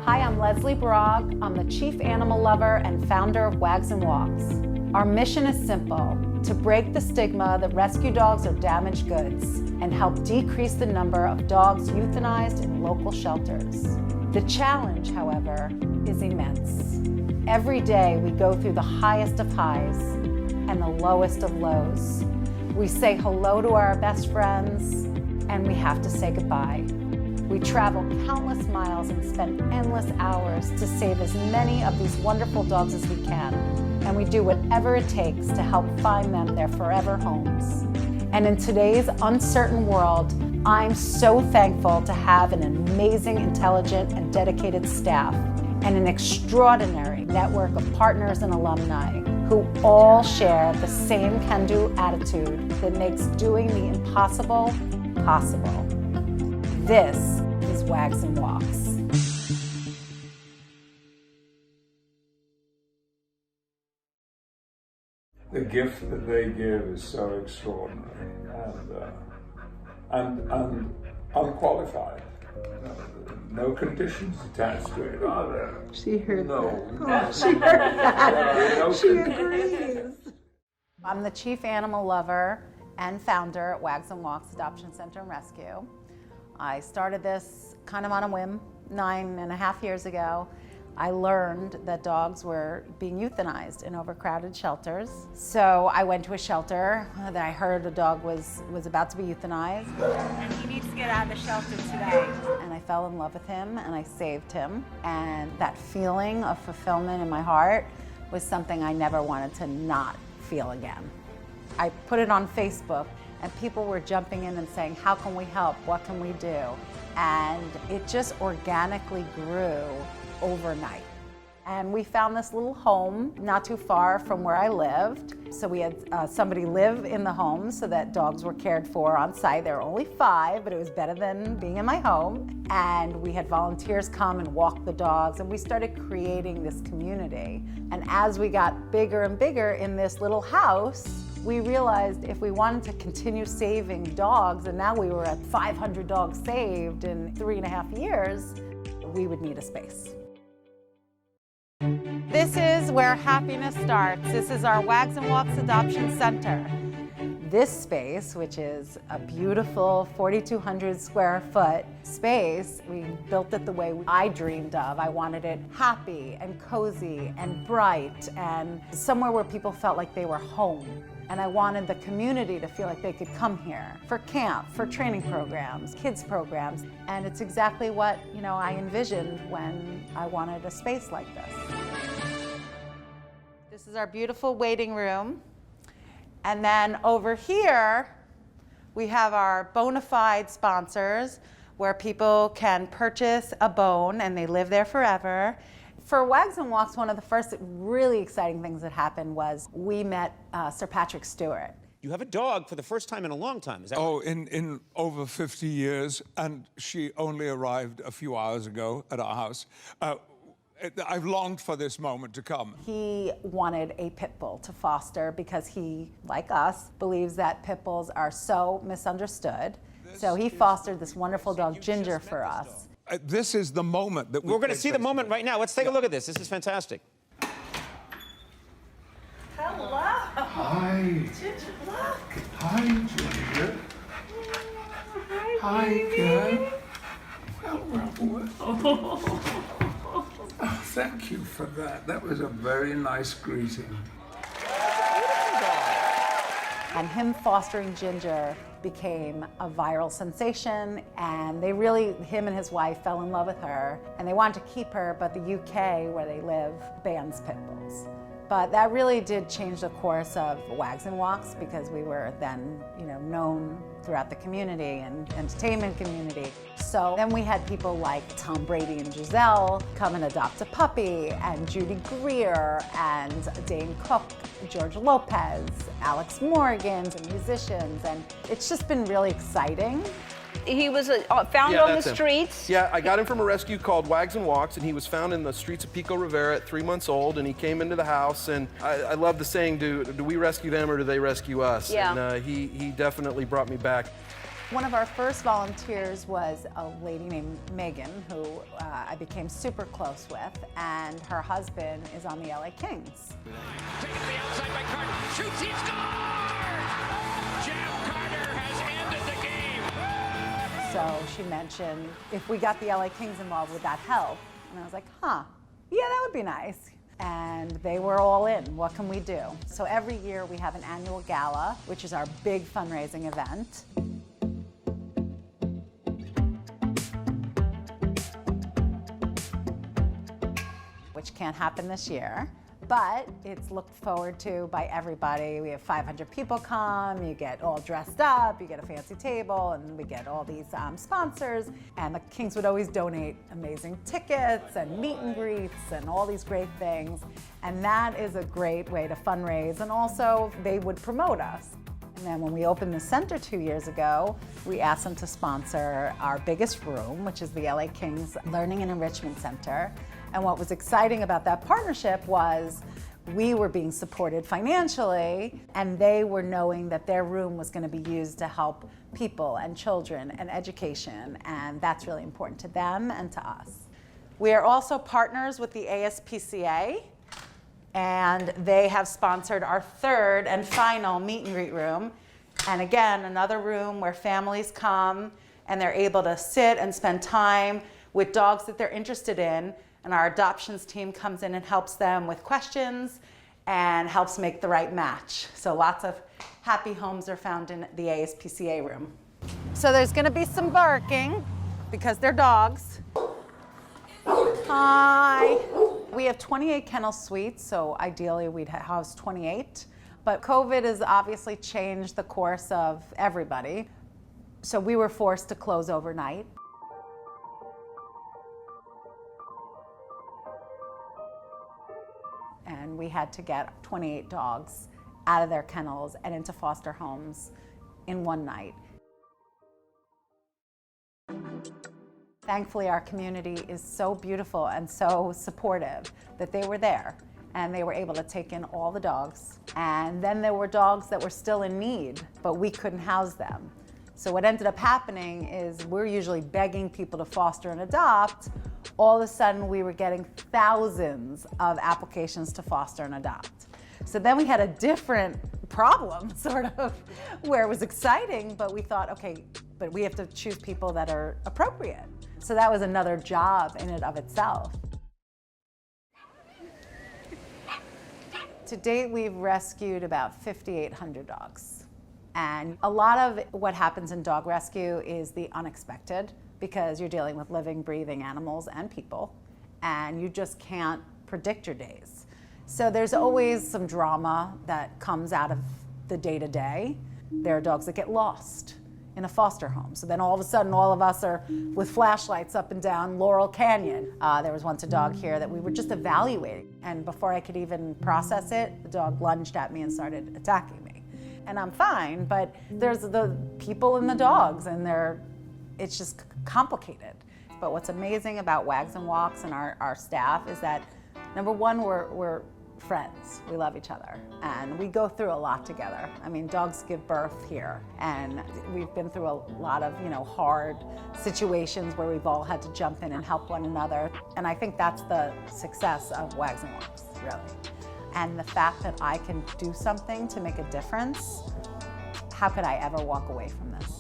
Hi, I'm Leslie Brock. I'm the chief animal lover and founder of Wags and Walks. Our mission is simple: to break the stigma that rescue dogs are damaged goods and help decrease the number of dogs euthanized in local shelters. The challenge, however, is immense. Every day we go through the highest of highs and the lowest of lows. We say hello to our best friends and we have to say goodbye. We travel countless miles and spend endless hours to save as many of these wonderful dogs as we can. And we do whatever it takes to help find them their forever homes. And in today's uncertain world, I'm so thankful to have an amazing, intelligent, and dedicated staff, and an extraordinary network of partners and alumni who all share the same can-do attitude that makes doing the impossible possible. This is Wags and Walks. The gift that they give is so extraordinary and unqualified. No conditions attached to it, are there? She heard no. that. Oh, she heard that. No She agrees. I'm the chief animal lover and founder at Wags and Walks Adoption Center and Rescue. I started this kind of on a whim 9.5 years ago. I learned that dogs were being euthanized in overcrowded shelters. So I went to a shelter that I heard a dog was about to be euthanized. And he needs to get out of the shelter today. And I fell in love with him and I saved him. And that feeling of fulfillment in my heart was something I never wanted to not feel again. I put it on Facebook and people were jumping in and saying, how can we help? What can we do? And it just organically grew overnight. And we found this little home not too far from where I lived. So we had somebody live in the home so that dogs were cared for on site. There were only 5, but it was better than being in my home. And we had volunteers come and walk the dogs, and we started creating this community. And as we got bigger and bigger in this little house, we realized if we wanted to continue saving dogs, and now we were at 500 dogs saved in 3.5 years, we would need a space. This is where happiness starts. This is our Wags and Walks Adoption Center. This space, which is a beautiful 4,200 square foot space, we built it the way I dreamed of. I wanted it happy and cozy and bright and somewhere where people felt like they were home. And I wanted the community to feel like they could come here for camp, for training programs, kids programs. And it's exactly what, I envisioned when I wanted a space like this. This is our beautiful waiting room. And then over here, we have our bona fide sponsors where people can purchase a bone and they live there forever. For Wags and Walks, one of the first really exciting things that happened was we met Sir Patrick Stewart. You have a dog for the first time in a long time, is that right? In over 50 years, and she only arrived a few hours ago at our house. I've longed for this moment to come. He wanted a pit bull to foster because he, like us, believes that pit bulls are so misunderstood. So he fostered this wonderful dog, Ginger, for us. This is the moment that we're going to see the moment right now. Let's take a look at this. This is fantastic. Hello. Hi. Ginger, look. Hi, Ginger. Hi, girl. Oh, thank you for that. That was a very nice greeting. And him fostering Ginger became a viral sensation, and him and his wife fell in love with her, and they wanted to keep her, but the UK, where they live, bans pit bulls. But that really did change the course of Wags and Walks because we were then, known throughout the community and entertainment community. So then we had people like Tom Brady and Giselle come and adopt a puppy, and Judy Greer and Dane Cook, George Lopez, Alex Morgan, and musicians, and it's just been really exciting. He was found on the streets. Yeah, I got him from a rescue called Wags and Walks, and he was found in the streets of Pico Rivera at 3 months old, and he came into the house, and I love the saying, do we rescue them or do they rescue us? Yeah. And he definitely brought me back. One of our first volunteers was a lady named Megan, who I became super close with, and her husband is on the LA Kings. Taken to the outside by Carter. Shoots, he scores! Jeff Carter has ended the game. So she mentioned, if we got the LA Kings involved, would that help? And I was like, yeah, that would be nice. And they were all in. What can we do? So every year we have an annual gala, which is our big fundraising event. Which can't happen this year, but it's looked forward to by everybody. We have 500 people come, you get all dressed up, you get a fancy table, and we get all these sponsors. And the Kings would always donate amazing tickets and meet and greets and all these great things. And that is a great way to fundraise, and also they would promote us. And then when we opened the center 2 years ago, we asked them to sponsor our biggest room, which is the LA Kings Learning and Enrichment Center. And what was exciting about that partnership was we were being supported financially, and they were knowing that their room was going to be used to help people and children and education, and that's really important to them and to us. We are also partners with the ASPCA, and they have sponsored our third and final meet and greet room. And again, another room where families come and they're able to sit and spend time with dogs that they're interested in. And our adoptions team comes in and helps them with questions and helps make the right match. So lots of happy homes are found in the ASPCA room. So there's gonna be some barking because they're dogs. Hi. We have 28 kennel suites, so ideally we'd house 28. But COVID has obviously changed the course of everybody. So we were forced to close overnight. And we had to get 28 dogs out of their kennels and into foster homes in one night. Thankfully, our community is so beautiful and so supportive that they were there and they were able to take in all the dogs. And then there were dogs that were still in need, but we couldn't house them. So what ended up happening is we're usually begging people to foster and adopt. All of a sudden, we were getting thousands of applications to foster and adopt. So then we had a different problem, sort of, where it was exciting, but we thought, okay, but we have to choose people that are appropriate. So that was another job in and of itself. To date, we've rescued about 5,800 dogs. And a lot of what happens in dog rescue is the unexpected, because you're dealing with living, breathing animals and people, and you just can't predict your days. So there's always some drama that comes out of the day-to-day. There are dogs that get lost in a foster home. So then all of a sudden, all of us are with flashlights up and down Laurel Canyon. There was once a dog here that we were just evaluating, and before I could even process it, the dog lunged at me and started attacking me. And I'm fine, but there's the people and the dogs, and it's just complicated. But what's amazing about Wags and Walks and our staff is that, number one, we're friends. We love each other, and we go through a lot together. I mean, dogs give birth here, and we've been through a lot of, hard situations where we've all had to jump in and help one another. And I think that's the success of Wags and Walks, really. And the fact that I can do something to make a difference, how could I ever walk away from this?